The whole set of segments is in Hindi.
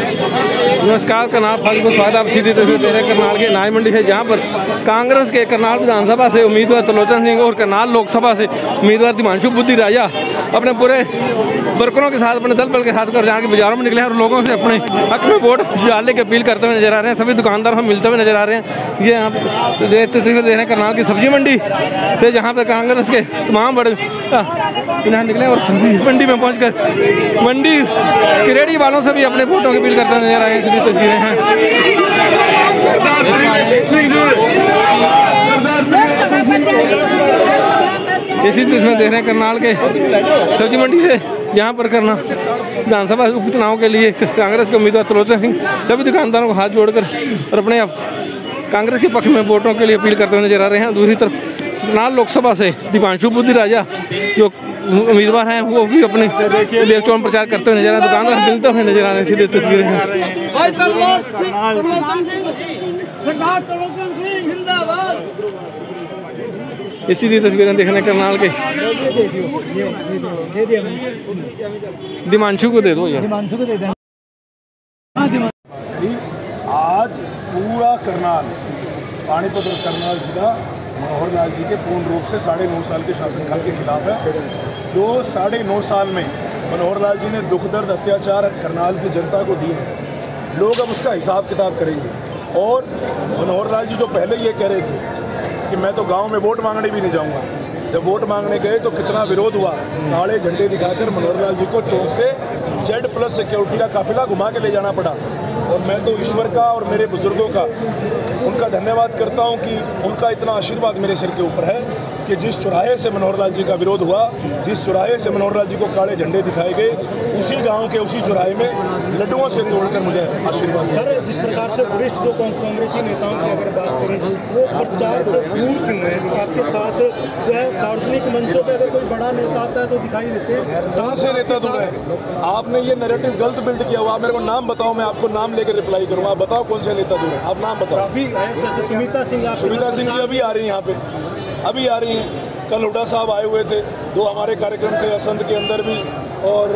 नमस्कार, करनाल फल को स्वागत। आप सीधी तस्वीर दे रहे हैं करनाल के नाई मंडी से, जहां पर कांग्रेस के करनाल विधानसभा से उम्मीदवार त्रिलोचन सिंह और करनाल लोकसभा से उम्मीदवार दिमांशु बुद्धि राजा अपने पूरे वर्करों के साथ, अपने दल बल के साथ कर जहाँ के बाजारों में निकले हैं और लोगों से अपने हक में वोट डालने की अपील करते हुए नजर आ रहे हैं। सभी दुकानदारों से मिलते हुए नजर आ रहे हैं। ये यहाँ तस्वीर दे रहे हैं करनाल की सब्जी मंडी से, जहाँ पर कांग्रेस के तमाम बड़े यहाँ निकले और सब्जी मंडी में पहुँचकर मंडी किरेड़ी वालों से भी अपने वोटों की अपील करते हुए नजर आए हैं। सभी तस्वीरें हैं। इसी तस्वीर देख रहे हैं करनाल के सब्जी मंडी से, जहाँ पर करना विधानसभा उपचुनाव के लिए कांग्रेस के उम्मीदवार त्रिलोचन सिंह सभी दुकानदारों को हाथ जोड़कर और अपने कांग्रेस के पक्ष में वोटों के लिए अपील करते हुए नजर आ रहे हैं। दूसरी तरफ करनाल लोकसभा से दिमांशु बुद्धि राजा जो उम्मीदवार हैं, वो भी अपने चुनाव प्रचार करते हुए नजर आ रहे हैं। दुकानदार मिलते हुए नजर आ रहे हैं। सीधे तस्वीरें हैं। इसी तस्वीरें देखने करनाल के दिमांशु को दे दो। दिमांशु को दे दें। आज पूरा करनाल, पानीपत और करनाल जिला मनोहर लाल जी के पूर्ण रूप से 9.5 साल के शासनकाल के खिलाफ है। जो 9.5 साल में मनोहर लाल जी ने दुख दर्द अत्याचार करनाल की जनता को दिए हैं, लोग अब उसका हिसाब किताब करेंगे। और मनोहर लाल जी जो पहले ये कह रहे थे कि मैं तो गांव में वोट मांगने भी नहीं जाऊंगा, जब वोट मांगने गए तो कितना विरोध हुआ। काले झंडे दिखाकर मनोहर लाल जी को चौक से Z+ सिक्योरिटी का काफिला घुमा के ले जाना पड़ा। और मैं तो ईश्वर का और मेरे बुजुर्गों का उनका धन्यवाद करता हूं कि उनका इतना आशीर्वाद मेरे सिर के ऊपर है कि जिस चौराहे से मनोहर लाल जी का विरोध हुआ, जिस चौराहे से मनोहर लाल जी को काले झंडे दिखाए गए, उसी गांव के उसी चौराहे में लड्डुओं से तोड़कर मुझे आशीर्वाद। सर, जिस प्रकार से वरिष्ठ जो कांग्रेसी नेताओं की अगर बात करें, वो प्रचार से दूर क्यों है? आपके साथ जो है सार्वजनिक मंचों पे अगर कोई बड़ा नेता आता है तो दिखाई देते हैं। कहाँ से नेता दूर है? आपने ये नैरेटिव गलत बिल्ड किया हुआ। आप मेरे को नाम बताओ, मैं आपको नाम लेकर रिप्लाई करूँगा। आप बताओ कौन से नेता दूर है, आप नाम बताओ। जैसे सुमिता सिंह जी अभी आ रही हैं, यहाँ पे अभी आ रही हैं। कल हुड्डा साहब आए हुए थे, 2 हमारे कार्यक्रम थे असंध के अंदर भी, और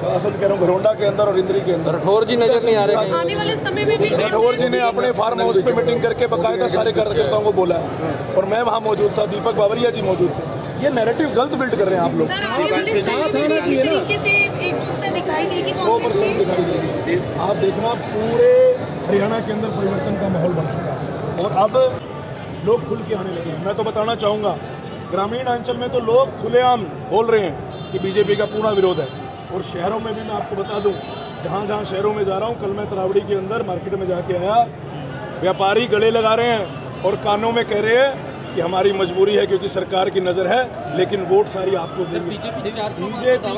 असंध कह रहा हूँ घरोंडा के अंदर और इंद्री के अंदर। राठौर जी नजर नहीं आ रहे हैं। आने वाले समय में भी राठौर जी ने अपने फार्म हाउस पे मीटिंग करके बाकायदा सारे कार्यकर्ताओं को बोला है, और मैं वहाँ मौजूद था, दीपक बावरिया जी मौजूद थे। ये नैरेटिव गलत बिल्ड कर रहे हैं आप लोग। 100% दिखाई देगी। आप देखना पूरे हरियाणा के अंदर परिवर्तन का माहौल बन चुका है और अब लोग खुल के आने लगे हैं। मैं तो बताना चाहूँगा, ग्रामीण अंचल में तो लोग खुलेआम बोल रहे हैं कि बीजेपी का पूर्ण विरोध है। और शहरों में भी मैं आपको बता दूं, जहाँ जहाँ शहरों में जा रहा हूँ, कल मैं तरावड़ी के अंदर मार्केट में जाके आया, व्यापारी गले लगा रहे हैं और कानों में कह रहे हैं कि हमारी मजबूरी है क्योंकि सरकार की नज़र है, लेकिन वोट सारी आपको देंगे। बीजेपी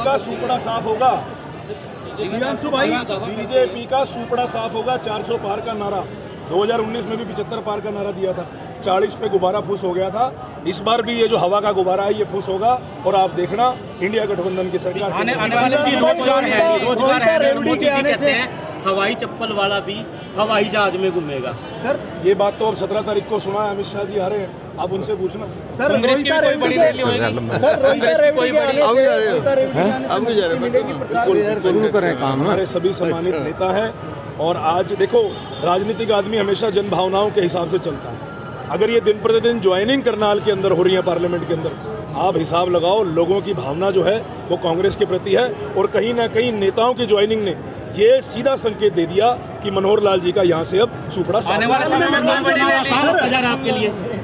का सुपड़ा साफ होगा, बीजेपी का सुपड़ा साफ होगा। 400 पार का नारा 2019 में भी 75 पार का नारा दिया था, 40 पे गुब्बारा फूस हो गया था। इस बार भी ये जो हवा का गुब्बारा है ये फूस होगा, और आप देखना इंडिया गठबंधन की सरकार आने वाले रोजगार है, मोदी जी कहते हैं हवाई चप्पल वाला भी हवाई जहाज में घूमेगा। सर ये बात तो अब 17 तारीख को सुना है, अमित शाह जी आ रहे हैं, आप उनसे पूछना। सर कांग्रेस की कोई बड़ी रैली होगी? हमारे सभी सम्मानित नेता हैं, और आज देखो राजनीतिक आदमी हमेशा जन भावनाओं के हिसाब से चलता है। अगर ये दिन प्रतिदिन ज्वाइनिंग करनाल के अंदर हो रही है, पार्लियामेंट के अंदर, आप हिसाब लगाओ, लोगों की भावना जो है वो कांग्रेस के प्रति है। और कहीं ना कहीं नेताओं की ज्वाइनिंग ने ये सीधा संकेत दे दिया कि मनोहर लाल जी का यहाँ से अब सुपड़ा आने वाले समय में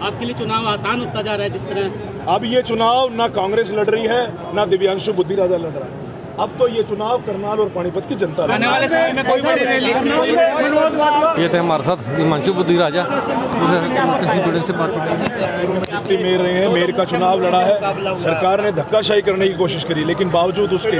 आपके लिए चुनाव आसान होता जा रहा है। जिस तरह अब ये चुनाव ना कांग्रेस लड़ रही है, ना दिव्यांशु बुद्धि राजा लड़ रहा है, अब तो ये चुनाव करनाल और पानीपत की जनता आने वाले समय में कोई बड़ी रैली। ये थे हमारे साथ दिमांशु बुद्धि राजा से बात। मेयर रहे हैं, मेयर का चुनाव लड़ा है, सरकार ने धक्काशाही करने की कोशिश करी, लेकिन बावजूद उसके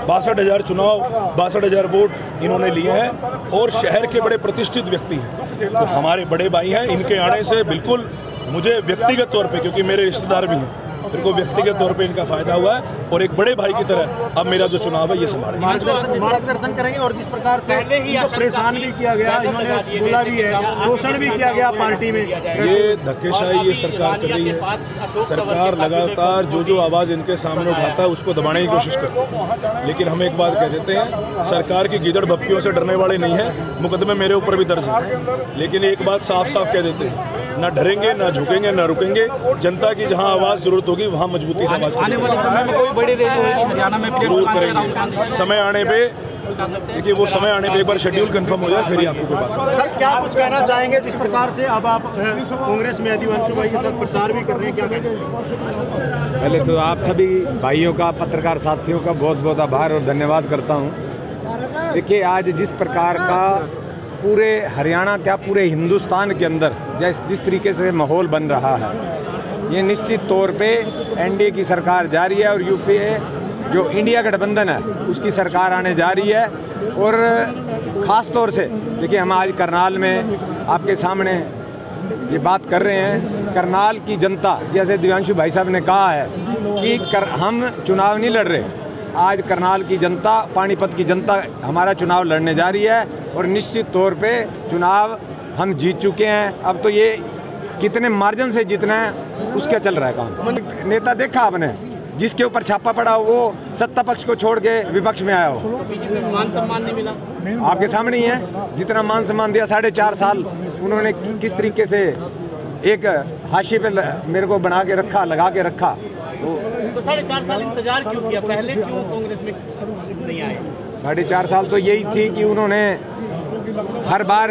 62,000 चुनाव, 62,000 वोट इन्होंने लिए हैं। और शहर के बड़े प्रतिष्ठित व्यक्ति हैं, तो हमारे बड़े भाई हैं, इनके आने से बिल्कुल मुझे व्यक्तिगत तौर पे, क्योंकि मेरे रिश्तेदार भी हैं, मेरे को व्यक्तिगत तौर पे इनका फायदा हुआ है और एक बड़े भाई की तरह अब मेरा जो चुनाव है ये संभालेंगे। मार्गदर्शन करेंगे। और जिस प्रकार से इनको परेशान भी किया गया, इन्होंने बोला भी है, शोषण भी किया गया पार्टी में, ये धक्केशाही ये सरकार कर रही है। सरकार लगातार जो आवाज़ इनके सामने उठाता है उसको दबाने की कोशिश करती है। लेकिन हम एक बात कह देते हैं, सरकार की गीदड़ भपकियों से डरने वाले नहीं है। मुकदमे मेरे ऊपर भी दर्ज है, लेकिन एक बात साफ साफ कह देते हैं, ना डरेंगे, ना झुकेंगे, ना रुकेंगे। जनता की जहां आवाज़ जरूरत होगी वहां मजबूती से आवाज़ जरूर करेंगे। समय आने पे देखिए, वो समय आने पे एक बार शेड्यूल कंफर्म हो जाए फिर ही आपको कोई बात। सर क्या कुछ कहना चाहेंगे जिस प्रकार से अब आप कांग्रेस में दिवांशु भाई के साथ प्रचार भी कर रहे हैं, क्या कहेंगे? पहले तो आप सभी भाइयों का, पत्रकार साथियों का बहुत बहुत आभार और धन्यवाद करता हूं। देखिए, आज जिस प्रकार का पूरे हरियाणा क्या पूरे हिंदुस्तान के अंदर जिस तरीके से माहौल बन रहा है, ये निश्चित तौर पे एनडीए की सरकार जा रही है और यूपीए जो इंडिया गठबंधन है उसकी सरकार आने जा रही है। और ख़ास तौर से देखिए, हम आज करनाल में आपके सामने ये बात कर रहे हैं। करनाल की जनता, जैसे दिव्यांशु भाई साहब ने कहा है कि हम चुनाव नहीं लड़ रहे, आज करनाल की जनता, पानीपत की जनता हमारा चुनाव लड़ने जा रही है और निश्चित तौर पे चुनाव हम जीत चुके हैं। अब तो ये कितने मार्जिन से जीतना है उसका चल रहा है काम। नेता देखा आपने, जिसके ऊपर छापा पड़ा हो वो सत्ता पक्ष को छोड़ के विपक्ष में आया हो। बीजेपी में मान सम्मान नहीं मिला, आपके सामने ही है। जितना मान सम्मान दिया, 4.5 साल उन्होंने किस तरीके से एक हाशिए पे मेरे को बना के रखा, लगा के रखा। तो 4.5 साल इंतजार क्यों किया? पहले क्यों कांग्रेस में नहीं आए? 4.5 साल तो यही थी कि उन्होंने हर बार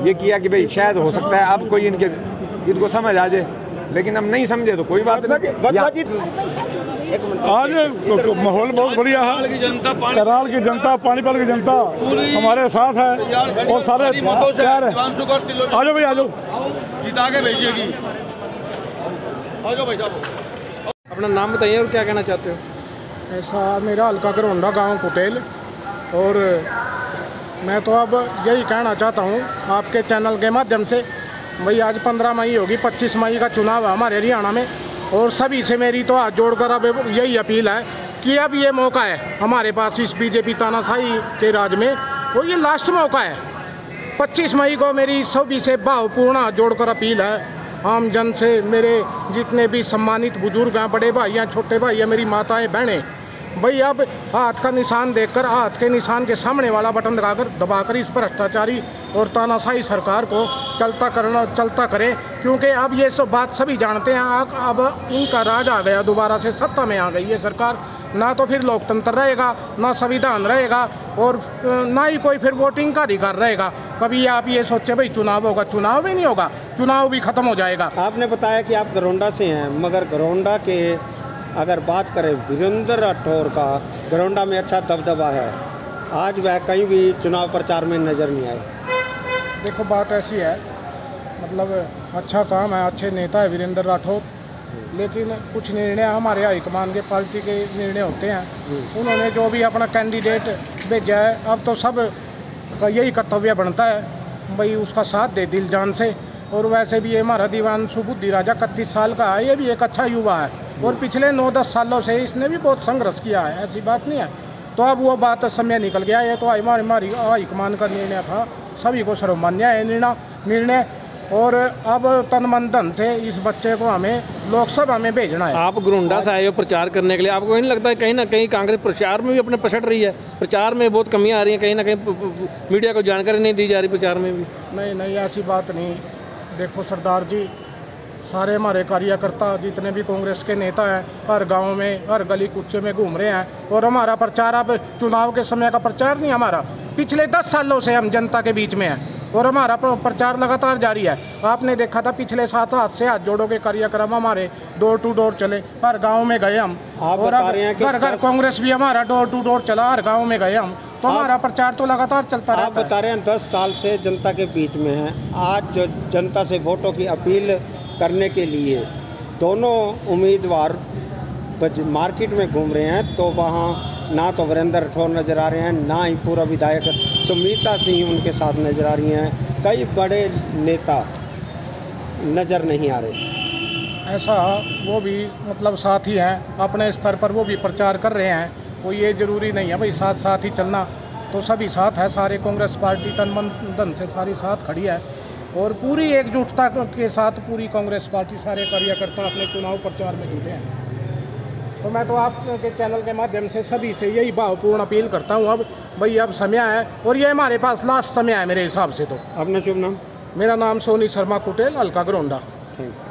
ये किया कि भाई शायद हो सकता है अब कोई इनको समझ आ जाए, लेकिन हम नहीं समझे तो कोई बात नहीं। आज माहौल बहुत बढ़िया है। करनाल की जनता, पानीपत की जनता हमारे साथ है और सारे तैयार है। आ जाओ भाई, आ जाओ, जीता के भेजिएगी। आ जाओ भाई साहब। अपना नाम बताइए और क्या कहना चाहते हो? ऐसा मेरा हल्का करौंदा गांव कुटेल, और मैं तो अब यही कहना चाहता हूं आपके चैनल के माध्यम से, भाई आज 15 मई होगी, 25 मई का चुनाव है हमारे हरियाणा में, और सभी से मेरी तो हाथ जोड़कर अब यही अपील है कि अब ये मौका है हमारे पास इस बीजेपी तानाशाही के राज में, और ये लास्ट मौका है। 25 मई को मेरी सभी से भावपूर्ण हाथ जोड़कर अपील है आम जन से, मेरे जितने भी सम्मानित बुजुर्ग हैं, बड़े भाई हैं, छोटे भाई हैं, मेरी माताएं, बहनें, भाई अब हाथ का निशान देखकर, हाथ के निशान के सामने वाला बटन दबाकर इस भ्रष्टाचारी और तानाशाही सरकार को चलता करें, क्योंकि अब ये सब बात सभी जानते हैं। अब इनका राज आ गया, दोबारा से सत्ता में आ गई है सरकार, ना तो फिर लोकतंत्र रहेगा, ना संविधान रहेगा, और ना ही कोई फिर वोटिंग का अधिकार रहेगा। कभी आप ये सोचे भाई चुनाव होगा, चुनाव भी नहीं होगा, चुनाव भी खत्म हो जाएगा। आपने बताया कि आप गरौंडा से हैं, मगर गरौंडा के अगर बात करें वीरेंद्र राठौर का, गरौंडा में अच्छा दबदबा है, आज वह कहीं भी चुनाव प्रचार में नज़र नहीं आए। देखो बात ऐसी है, मतलब अच्छा काम है, अच्छे नेता है वीरेंद्र राठौर, लेकिन कुछ निर्णय हमारे हाईकमान के पार्टी के निर्णय होते हैं। उन्होंने जो भी अपना कैंडिडेट भेजा है, अब तो सब का यही कर्तव्य बनता है भाई उसका साथ दे दिल जान से। और वैसे भी ये हमारा दिव्यांशु बुद्धि राजा 31 साल का है, ये भी एक अच्छा युवा है, और पिछले 9-10 सालों से इसने भी बहुत संघर्ष किया है, ऐसी बात नहीं है। तो अब वो बात समय निकल गया, ये तो हमारी हाईकमान का निर्णय था, सभी को सर्वमान्य है निर्णय, और अब तन मन धन से इस बच्चे को हमें लोकसभा में भेजना है। आप गरुंडा से आए हो प्रचार करने के लिए, आपको नहीं लगता है कहीं ना कहीं कांग्रेस प्रचार में भी अपने पछड़ रही है? प्रचार में बहुत कमियां आ रही हैं, कहीं ना कहीं मीडिया को जानकारी नहीं दी जा रही प्रचार में भी? नहीं, ऐसी बात नहीं। देखो सरदार जी, सारे हमारे कार्यकर्ता जितने भी कांग्रेस के नेता हैं, हर गांव में, हर गली कुच्चे में घूम रहे हैं, और हमारा प्रचार अब चुनाव के समय का प्रचार नहीं, हमारा पिछले 10 सालों से हम जनता के बीच में हैं, और हमारा प्रचार लगातार जारी है। आपने देखा था पिछले 7 हाथ से हाथ जोड़ों के कार्यक्रम हमारे डोर टू डोर चले, हर गांव में गए हम, और घर घर कांग्रेस भी हमारा डोर टू डोर चला, हर गांव में गए हम, तो हमारा प्रचार तो लगातार चलता रहता है। आप बता रहे हैं 10 साल से जनता के बीच में हैं, आज जो जनता से वोटों की अपील करने के लिए दोनों उम्मीदवार मार्केट में घूम रहे हैं, तो वहाँ ना तो वीरेंद्र राठौर नज़र आ रहे हैं, ना ही पूर्व विधायक सुमिता सिंह उनके साथ नज़र आ रही हैं, कई बड़े नेता नज़र नहीं आ रहे। ऐसा वो भी मतलब साथी हैं, अपने स्तर पर वो भी प्रचार कर रहे हैं। कोई ये ज़रूरी नहीं है भाई साथ साथ ही चलना, तो सभी साथ है, सारे कांग्रेस पार्टी तन मन धन से सारी साथ खड़ी है और पूरी एकजुटता के साथ पूरी कांग्रेस पार्टी सारे कार्यकर्ता अपने चुनाव प्रचार में जुटे हैं। तो मैं तो आपके चैनल के माध्यम से सभी से यही भावपूर्ण अपील करता हूँ, अब भाई अब समय है और ये हमारे पास लास्ट समय है मेरे हिसाब से। तो अपना शुभ नाम? मेरा नाम सोनी शर्मा कुटेल, हल्का गरोंडा। Thank you.